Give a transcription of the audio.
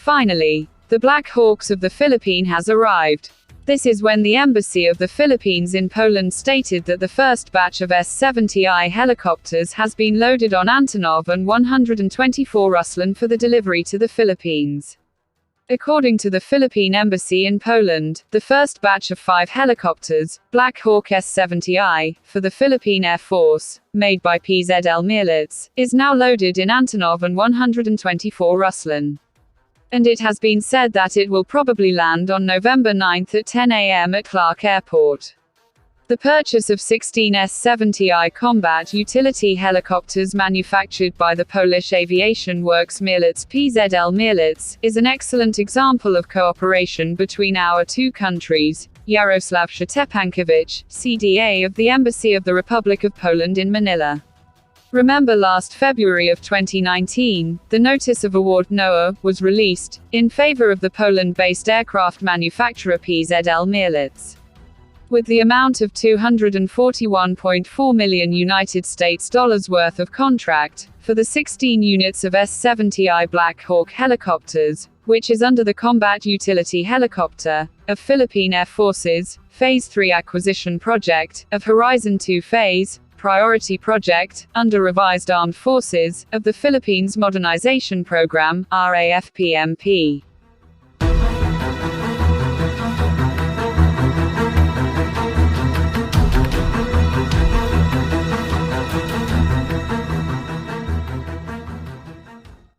Finally, the Black Hawks of the Philippines has arrived. This is when the Embassy of the Philippines in Poland stated that the first batch of S-70i helicopters has been loaded on Antonov AN-124 Ruslan for the delivery to the Philippines. According to the Philippine Embassy in Poland, the first batch of 5 helicopters, Black Hawk S-70i, for the Philippine Air Force, made by PZL Mielec, is now loaded in Antonov AN-124 Ruslan. And it has been said that it will probably land on November 9 at 10 a.m. at Clark Airport. The purchase of 16 S-70i combat utility helicopters manufactured by the Polish Aviation Works Mielec PZL Mielec is an excellent example of cooperation between our two countries. Jarosław Szczepankowicz, CDA of the Embassy of the Republic of Poland in Manila. Remember last February of 2019, the Notice of Award NOA was released, in favor of the Poland-based aircraft manufacturer PZL Mielec. With the amount of $241.4 million United States dollars worth of contract, for the 16 units of S-70i Black Hawk helicopters, which is under the Combat Utility Helicopter, of Philippine Air Forces, Phase 3 Acquisition Project, of Horizon 2 Phase, Priority Project, under Revised Armed Forces, of the Philippines Modernization Program, RAFPMP.